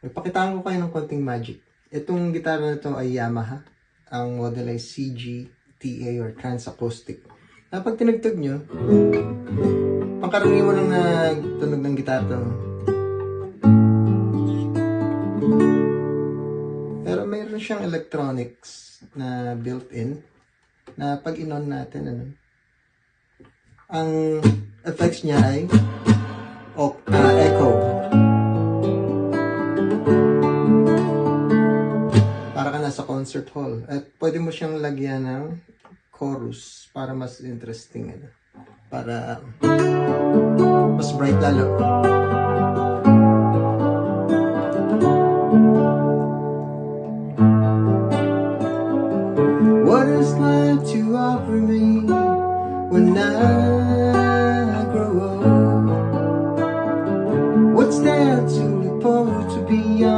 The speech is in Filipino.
Pakitaan ko kayo ng konting magic. Itong gitara na to ay Yamaha. Ang model ay CG-TA or Trans-Acoustic. Kapag tinugtog nyo, pangkaraniwan lang nagtunog ng gitara to. Pero mayroon siyang electronics na built-in na pag in-on natin, ang effects niya ay echo. Para ka nasa concert hall. At pwede mo siyang lagyan ng chorus para mas interesting. Para mas bright lalo. What is life to offer me when I grow old? What's there to look forward to beyond?